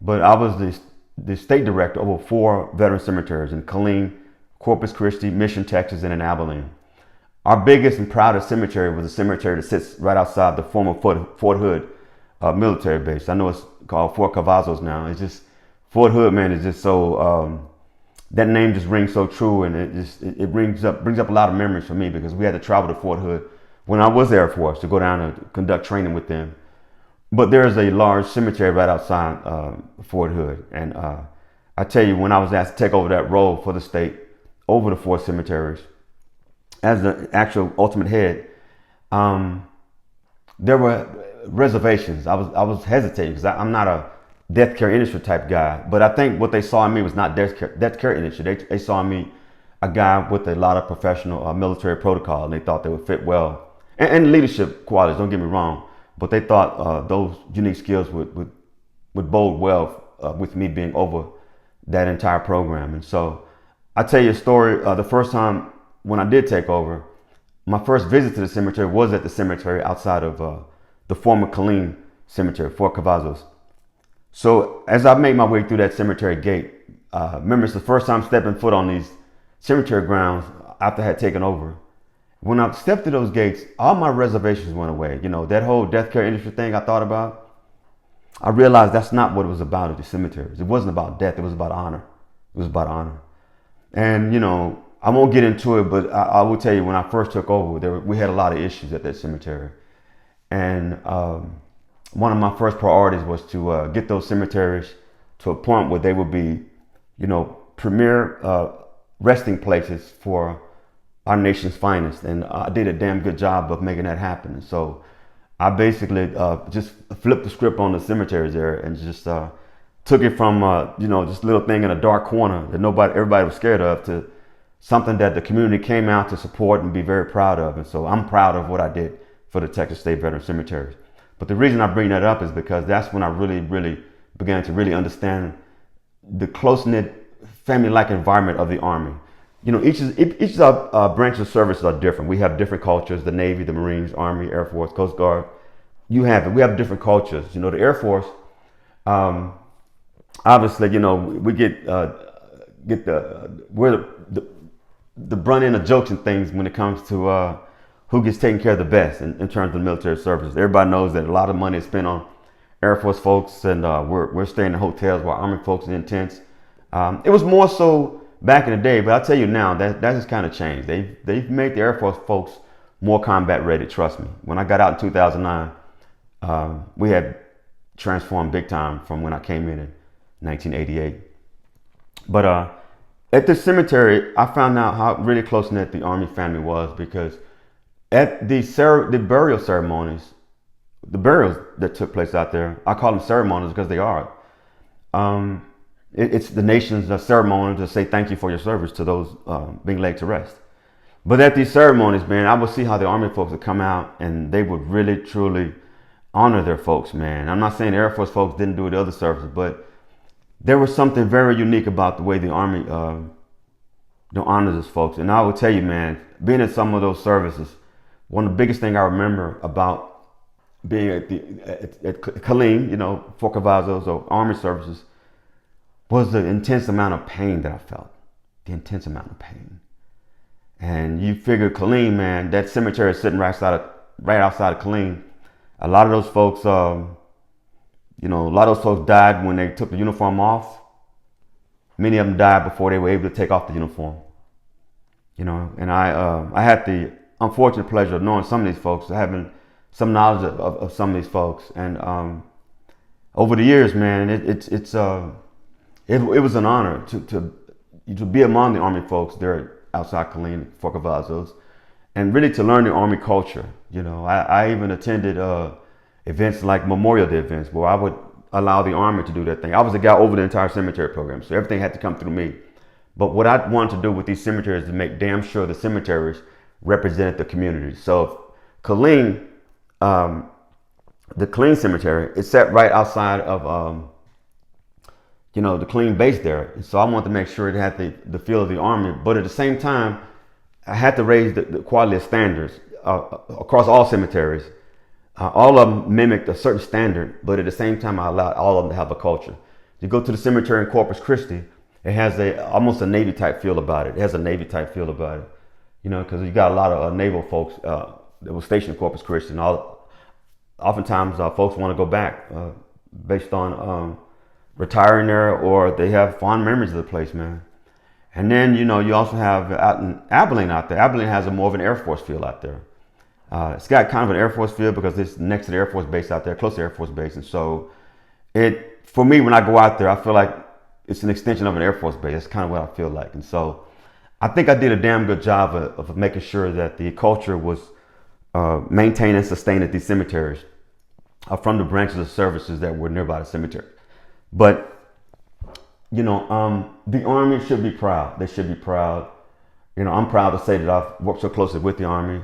But I was the state director over 4 veteran cemeteries in Killeen, Corpus Christi, Mission, Texas, and in Abilene. Our biggest and proudest cemetery was a cemetery that sits right outside the former Fort Hood military base. I know it's called Fort Cavazos now. It's just Fort Hood, man. Is just so that name just rings so true, and it brings up a lot of memories for me because we had to travel to Fort Hood when I was Air Force to go down and conduct training with them. But there is a large cemetery right outside Fort Hood, and I tell you, when I was asked to take over that role for the state over the 4 cemeteries as the actual ultimate head, there were reservations. I was hesitating because I'm not a death care industry type guy, but I think what they saw in me was not death care industry. They saw in me a guy with a lot of professional military protocol, and they thought they would fit well, and leadership qualities. Don't get me wrong, but they thought those unique skills would bode well with me being over that entire program. And so I tell you a story. The first time when I did take over, my first visit to the cemetery was at the cemetery outside of the former Killeen cemetery, Fort Cavazos. So as I made my way through that cemetery gate, remember it's the first time stepping foot on these cemetery grounds after I had taken over. When I stepped through those gates, all my reservations went away. You know, that whole death care industry thing I thought about, I realized that's not what it was about at the cemeteries. It wasn't about death, it was about honor. It was about honor. And, you know, I won't get into it, but I will tell you, when I first took over, we had a lot of issues at that cemetery. And one of my first priorities was to get those cemeteries to a point where they would be, you know, premier resting places for our nation's finest. And I did a damn good job of making that happen. And so I basically just flipped the script on the cemeteries there and just took it from, you know, just a little thing in a dark corner that everybody was scared of to something that the community came out to support and be very proud of. And so I'm proud of what I did for the Texas State Veteran Cemeteries. But the reason I bring that up is because that's when I really began to really understand the close-knit family-like environment of the Army. You know, each of our branches of services are different. We have different cultures: the Navy, the Marines, Army, Air Force, Coast Guard. We have different cultures. You know, the Air Force, obviously, you know, we get the brunt end of jokes and things when it comes to who gets taken care of the best in terms of military services. Everybody knows that a lot of money is spent on Air Force folks, and we're staying in hotels while Army folks are in tents. It was more so back in the day, but I'll tell you now that has kind of changed. They've made the Air Force folks more combat ready. Trust me. When I got out in 2009, we had transformed big time from when I came in 1988. But at the cemetery, I found out how really close knit the Army family was, because at the burial ceremonies, the burials that took place out there, I call them ceremonies because they are. It's the nation's ceremony to say thank you for your service to those being laid to rest. But at these ceremonies, man, I would see how the Army folks would come out and they would really, truly honor their folks, man. I'm not saying the Air Force folks didn't do it to other services, but there was something very unique about the way the Army honors its folks. And I will tell you, man, being in some of those services, one of the biggest things I remember about being at Killeen, you know, Fort Cavazos or Army services, was the intense amount of pain that I felt. The intense amount of pain. And you figure Killeen, man, that cemetery is sitting right outside of Killeen. A lot of those folks, you know, a lot of those folks died when they took the uniform off. Many of them died before they were able to take off the uniform. You know, and I had the unfortunate pleasure of knowing some of these folks, having some knowledge of some of these folks. And over the years, man, it was an honor to be among the Army folks there outside Killeen, Fort Cavazos, and really to learn the Army culture. You know, I even attended events like Memorial Day events where I would allow the Army to do that thing. I was the guy over the entire cemetery program, so everything had to come through me. But what I wanted to do with these cemeteries is to make damn sure the cemeteries represented the community. So Killeen, the Killeen Cemetery, is set right outside of you know, the Killeen base there. And so I wanted to make sure it had the feel of the Army, but at the same time, I had to raise the quality of standards across all cemeteries. All of them mimicked a certain standard, but at the same time, I allowed all of them to have a culture. You go to the cemetery in Corpus Christi, it has almost a Navy type feel about it. It has a Navy type feel about it, because you got a lot of naval folks that were stationed in Corpus Christi, and oftentimes folks want to go back based on retiring there, or they have fond memories of the place, man. And then you also have out in Abilene out there. Abilene has more of an Air Force feel out there. It's got kind of an Air Force feel because it's next to the Air Force base out there, close to the Air Force base, and so for me, when I go out there, I feel like it's an extension of an Air Force base. That's kind of what I feel like. And so I think I did a damn good job of making sure that the culture was maintained and sustained at these cemeteries from the branches of services that were nearby the cemetery. But, the Army should be proud. They should be proud. I'm proud to say that I've worked so closely with the Army.